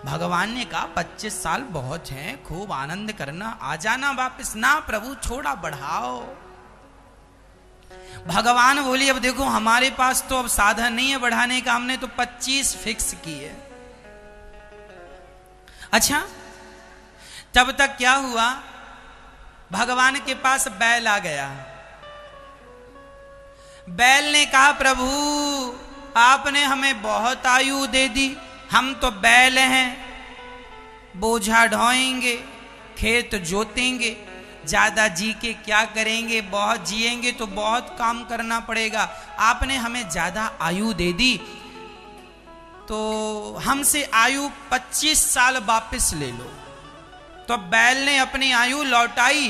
भगवान ने कहा 25 साल बहुत हैं, खूब आनंद करना, आ जाना वापस। ना प्रभु छोड़ा बढ़ाओ। भगवान बोली अब देखो हमारे पास तो अब साधन नहीं है बढ़ाने का, हमने तो 25 फिक्स की है। अच्छा, तब तक क्या हुआ, भगवान के पास बैल आ गया। बैल ने कहा प्रभु आपने हमें बहुत आयु दे दी, हम तो बैल हैं, बोझा ढोएंगे, खेत जोतेंगे, ज्यादा जी के क्या करेंगे, बहुत जिएंगे तो बहुत काम करना पड़ेगा, आपने हमें ज्यादा आयु दे दी तो हमसे आयु 25 साल वापस ले लो। तो बैल ने अपनी आयु लौटाई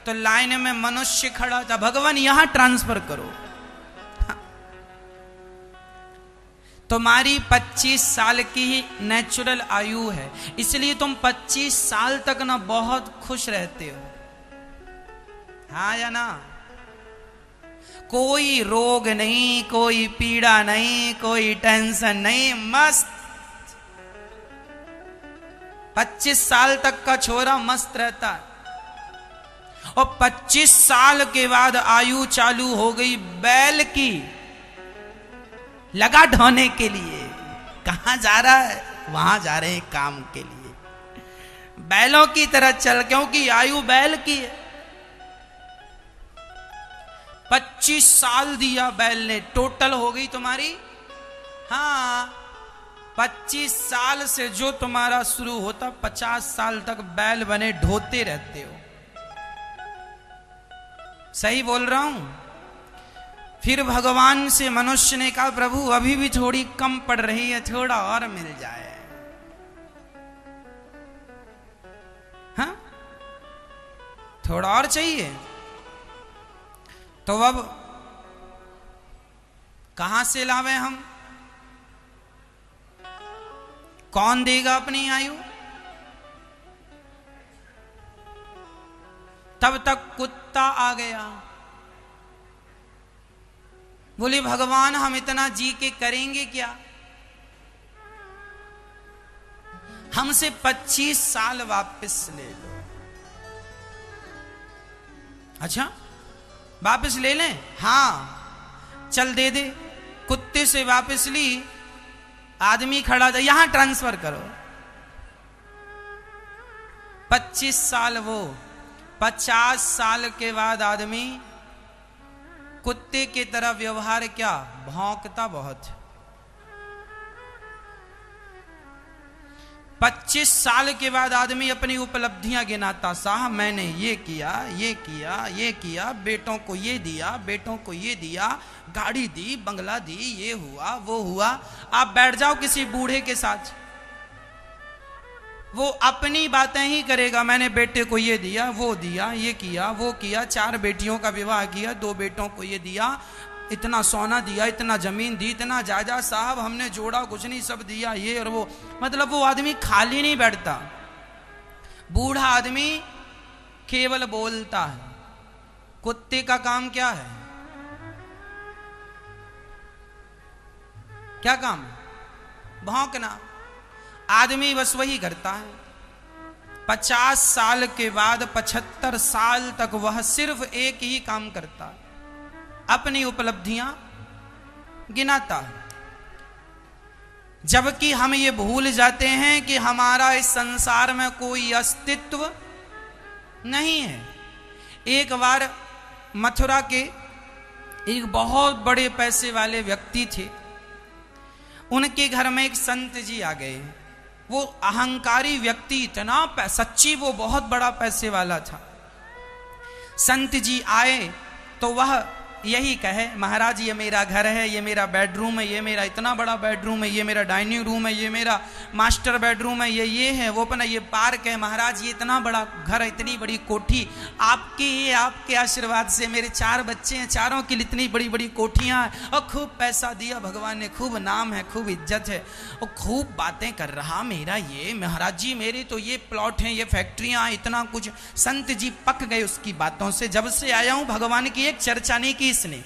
तो लाइन में मनुष्य खड़ा था, भगवान यहां ट्रांसफर करो, तुम्हारी 25 साल की ही नेचुरल आयु है, इसलिए तुम 25 साल तक ना बहुत खुश रहते हो। हाँ या ना? कोई रोग नहीं, कोई पीड़ा नहीं, कोई टेंशन नहीं, मस्त 25 साल तक का छोरा मस्त रहता है। और 25 साल के बाद आयु चालू हो गई बैल की, लगा ढोने के लिए। कहां जा रहा है? वहां जा रहे हैं काम के लिए, बैलों की तरह चल, क्योंकि आयु बैल की है। 25 साल दिया बैल ने, टोटल हो गई तुम्हारी, हाँ 25 साल से जो तुम्हारा शुरू होता 50 साल तक बैल बने ढोते रहते हो। सही बोल रहा हूं? फिर भगवान से मनुष्य ने कहा प्रभु अभी भी थोड़ी कम पड़ रही है, थोड़ा और मिल जाए। हाँ, थोड़ा और चाहिए। तो अब कहां से लावे हम? कौन देगा अपनी आयु? तब तक कुत्ता आ गया, बोले भगवान हम इतना जी के करेंगे क्या, हमसे 25 साल वापस ले लो। अच्छा वापस ले लें? हाँ चल दे दे। कुत्ते से वापस ली, आदमी खड़ा था, यहां ट्रांसफर करो। 25 साल वो, 50 साल के बाद आदमी कुत्ते की तरह व्यवहार क्या, भौंकता बहुत। 25 साल के बाद आदमी अपनी उपलब्धियां गिनाता, साहब मैंने ये किया, ये किया, ये किया, बेटों को ये दिया, बेटों को ये दिया, गाड़ी दी, बंगला दी, ये हुआ वो हुआ। आप बैठ जाओ किसी बूढ़े के साथ, वो अपनी बातें ही करेगा, मैंने बेटे को ये दिया, वो दिया, ये किया, वो किया, 4 बेटियों का विवाह किया, 2 बेटों को ये दिया, इतना सोना दिया, इतना जमीन दी, इतना जायदाद, साहब हमने जोड़ा कुछ नहीं, सब दिया, ये और वो। मतलब वो आदमी खाली नहीं बैठता, बूढ़ा आदमी केवल बोलता है। कुत्ते का काम क्या है? क्या काम है? भौंकना। आदमी बस वही करता है। 50 साल के बाद 75 साल तक वह सिर्फ एक ही काम करता है, अपनी उपलब्धियां गिनाता है। जबकि हम ये भूल जाते हैं कि हमारा इस संसार में कोई अस्तित्व नहीं है। एक बार मथुरा के एक बहुत बड़े पैसे वाले व्यक्ति थे, उनके घर में एक संत जी आ गए। वो अहंकारी व्यक्ति, इतना सच्ची वो बहुत बड़ा पैसे वाला था। संत जी आए तो वह यही कहे, महाराज ये मेरा घर है, ये मेरा बेडरूम है, ये मेरा इतना बड़ा बेडरूम है, ये मेरा डाइनिंग रूम है, ये मेरा मास्टर बेडरूम है, ये है, वो अपना ये पार्क है, महाराज ये इतना बड़ा घर है, इतनी बड़ी कोठी, आपके आशीर्वाद से मेरे 4 बच्चे हैं, चारों की इतनी बड़ी बड़ी कोठियां हैं, और खूब पैसा दिया भगवान ने, खूब नाम है, खूब इज्जत है, और खूब बातें कर रहा, मेरा ये महाराज जी मेरे तो ये प्लॉट हैं, ये फैक्ट्रियां, इतना कुछ। संत जी पक गए उसकी बातों से। जब से आया हूं भगवान की एक चर्चा नहीं की इसने,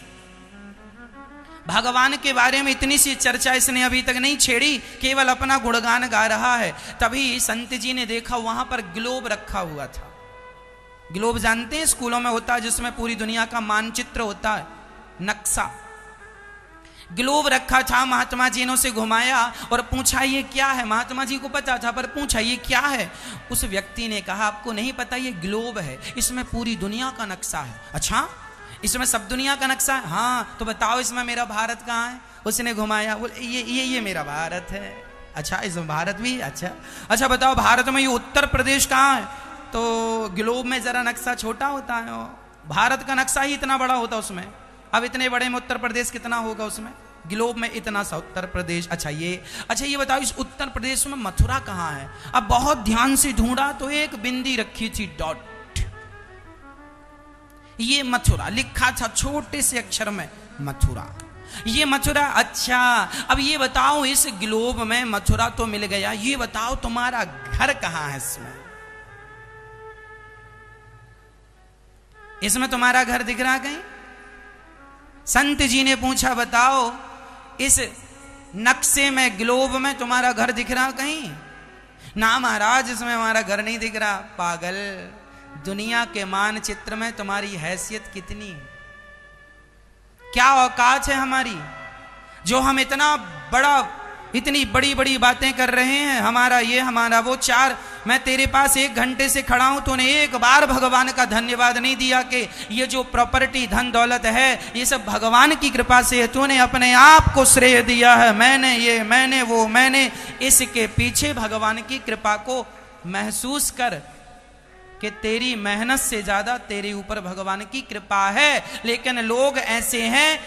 भगवान के बारे में इतनी सी चर्चा इसने अभी तक नहीं छेड़ी, केवल अपना गुणगान गा रहा है। तभी संत जी ने देखा वहां पर ग्लोब रखा हुआ था। ग्लोब जानते हैं स्कूलों में होता है, जिसमें पूरी दुनिया का मानचित्र होता है, नक्शा। ग्लोब रखा था। महात्मा जी ने उसे घुमाया और पूछा ये क्या है। महात्मा जी को पता था पर पूछा ये क्या है। उस व्यक्ति ने कहा आपको नहीं पता, ये ग्लोब है, इसमें पूरी दुनिया का नक्शा है। अच्छा, इसमें सब दुनिया का नक्शा है? हाँ, तो बताओ इसमें मेरा भारत कहाँ है। उसने घुमाया, बोले ये मेरा भारत है। अच्छा, इसमें भारत भी? अच्छा बताओ भारत में ये उत्तर प्रदेश कहाँ है? तो ग्लोब में जरा नक्शा छोटा होता है, भारत का नक्शा ही इतना बड़ा होता उसमें। अब इतने बड़े में उत्तर प्रदेश कितना होगा उसमें? ग्लोब में इतना सा उत्तर प्रदेश। अच्छा ये बताओ इस उत्तर प्रदेश में मथुरा कहाँ है? अब बहुत ध्यान से ढूंढा तो एक बिंदी रखी थी, डॉट। ये मथुरा लिखा था छोटे से अक्षर में, मथुरा, ये मथुरा। अच्छा, अब ये बताओ इस ग्लोब में मथुरा तो मिल गया, ये बताओ तुम्हारा घर कहाँ है? इसमें तुम्हारा घर दिख रहा कहीं? संत जी ने पूछा बताओ इस नक्शे में, ग्लोब में तुम्हारा घर दिख रहा कहीं? ना महाराज, इसमें हमारा घर नहीं दिख रहा। पागल, दुनिया के मानचित्र में तुम्हारी हैसियत कितनी है? क्या औकात है हमारी, जो हम इतना बड़ा, इतनी बड़ी बड़ी बातें कर रहे हैं, हमारा ये हमारा वो। चार, मैं तेरे पास 1 घंटे से खड़ा हूं, तूने एक बार भगवान का धन्यवाद नहीं दिया कि ये जो प्रॉपर्टी धन दौलत है ये सब भगवान की कृपा से है। तूने अपने आप को श्रेय दिया है, मैंने ये, मैंने वो, मैंने। इसके पीछे भगवान की कृपा को महसूस कर कि तेरी मेहनत से ज्यादा तेरे ऊपर भगवान की कृपा है। लेकिन लोग ऐसे हैं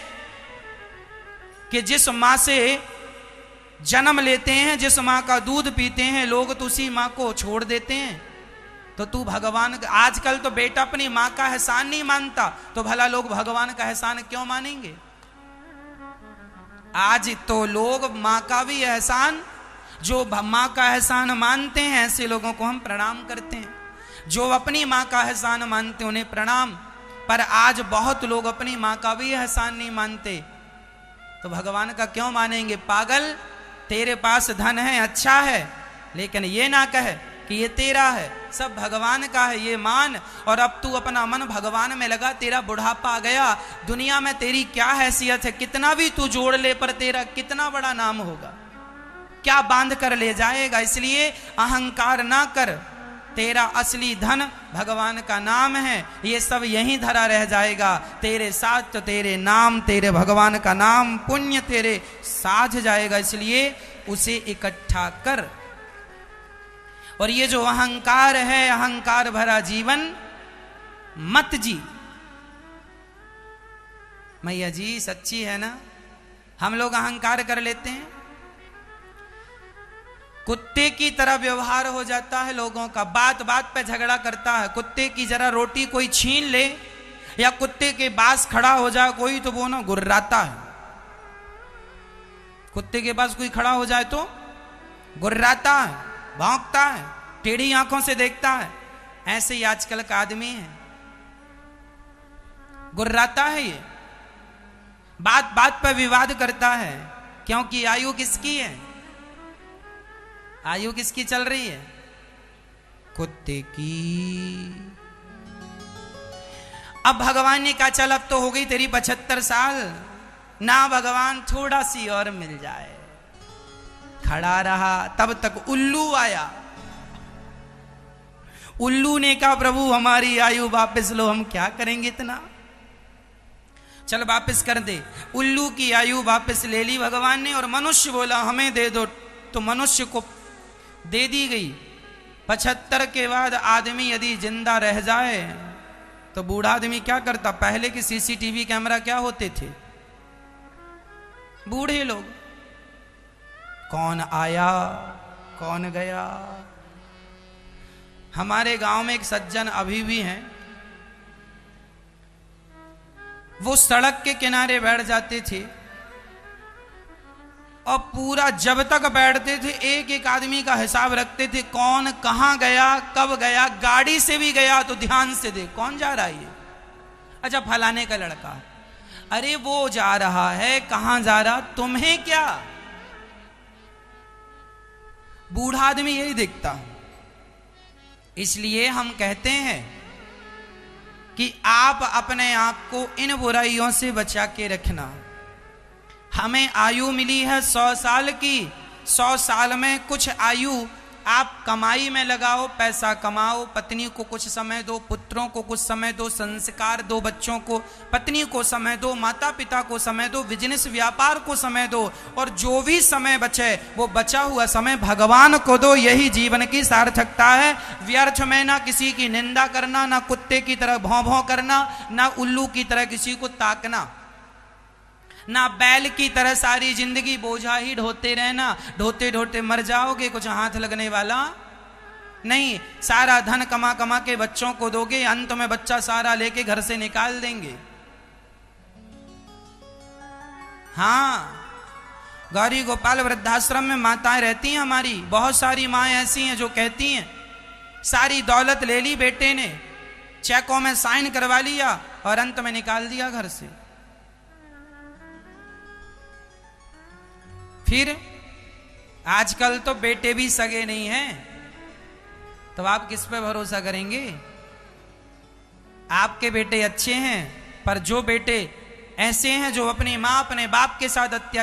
कि जिस मां से जन्म लेते हैं, जिस मां का दूध पीते हैं, लोग तो उसी मां को छोड़ देते हैं। तो तू भगवान, आजकल तो बेटा अपनी मां का एहसान नहीं मानता, तो भला लोग भगवान का एहसान क्यों मानेंगे? आज तो लोग मां का भी एहसान, जो मां का एहसान मानते हैं ऐसे लोगों को हम प्रणाम करते हैं। जो अपनी मां का एहसान मानते उन्हें प्रणाम। पर आज बहुत लोग अपनी मां का भी एहसान नहीं मानते, तो भगवान का क्यों मानेंगे? पागल, तेरे पास धन है, अच्छा है, लेकिन ये ना कहे कि ये तेरा है, सब भगवान का है, ये मान। और अब तू अपना मन भगवान में लगा, तेरा बुढ़ापा आ गया, दुनिया में तेरी क्या हैसियत है? कितना भी तू जोड़ ले पर तेरा कितना बड़ा नाम होगा, क्या बांध कर ले जाएगा? इसलिए अहंकार ना कर, तेरा असली धन भगवान का नाम है, ये सब यहीं धरा रह जाएगा। तेरे साथ तो तेरे नाम, तेरे भगवान का नाम, पुण्य तेरे साथ जाएगा, इसलिए उसे इकट्ठा कर। और ये जो अहंकार है, अहंकार भरा जीवन मत जी। मैया जी सच्ची है ना, हम लोग अहंकार कर लेते हैं, कुत्ते की तरह व्यवहार हो जाता है लोगों का, बात बात पे झगड़ा करता है। कुत्ते की जरा रोटी कोई छीन ले या कुत्ते के पास खड़ा हो जाए कोई, तो वो ना गुर्राता है। कुत्ते के पास कोई खड़ा हो जाए तो गुर्राता है, भौंकता है, टेढ़ी आंखों से देखता है। ऐसे ही आजकल का आदमी है, गुर्राता है, ये बात बात पर विवाद करता है। क्योंकि आयु किसकी है? आयु किसकी चल रही है? कुत्ते की। अब भगवान ने कहा चल अब तो हो गई तेरी 75 साल ना, भगवान थोड़ा सी और मिल जाए। खड़ा रहा, तब तक उल्लू आया। उल्लू ने कहा प्रभु हमारी आयु वापस लो, हम क्या करेंगे इतना, चल वापस कर दे। उल्लू की आयु वापस ले ली भगवान ने, और मनुष्य बोला हमें दे दो, तो मनुष्य को दे दी गई। 75 के बाद आदमी यदि जिंदा रह जाए तो बूढ़ा आदमी क्या करता? पहले के सीसीटीवी कैमरा क्या होते थे? बूढ़े लोग, कौन आया कौन गया। हमारे गांव में एक सज्जन अभी भी हैं, वो सड़क के किनारे बैठ जाते थे और पूरा जब तक बैठते थे एक एक आदमी का हिसाब रखते थे, कौन कहां गया, कब गया। गाड़ी से भी गया तो ध्यान से देख कौन जा रहा है ये, अच्छा फलाने का लड़का। अरे वो जा रहा है, कहां जा रहा, तुम्हें क्या। बूढ़ा आदमी यही देखता। इसलिए हम कहते हैं कि आप अपने आप को इन बुराइयों से बचा के रखना। हमें आयु मिली है 100 साल की, 100 साल में कुछ आयु आप कमाई में लगाओ, पैसा कमाओ, पत्नी को कुछ समय दो, पुत्रों को कुछ समय दो, संस्कार दो, बच्चों को, पत्नी को समय दो, माता पिता को समय दो, बिजनेस व्यापार को समय दो, और जो भी समय बचे वो बचा हुआ समय भगवान को दो। यही जीवन की सार्थकता है। व्यर्थ में ना किसी की निंदा करना, ना कुत्ते की तरह भौं भौं करना, ना उल्लू की तरह किसी को ताकना, ना बैल की तरह सारी जिंदगी बोझा ही ढोते रहना। ढोते ढोते मर जाओगे, कुछ हाथ लगने वाला नहीं। सारा धन कमा कमा के बच्चों को दोगे, अंत में बच्चा सारा लेके घर से निकाल देंगे। हाँ, गौरी गोपाल वृद्धाश्रम में माताएं रहती हैं हमारी, बहुत सारी माएं ऐसी हैं जो कहती हैं सारी दौलत ले ली बेटे ने, चेकों में साइन करवा लिया और अंत में निकाल दिया घर से। फिर आजकल तो बेटे भी सगे नहीं हैं, तो आप किस पे भरोसा करेंगे। आपके बेटे अच्छे हैं, पर जो बेटे ऐसे हैं जो अपनी मां अपने बाप के साथ अत्याचार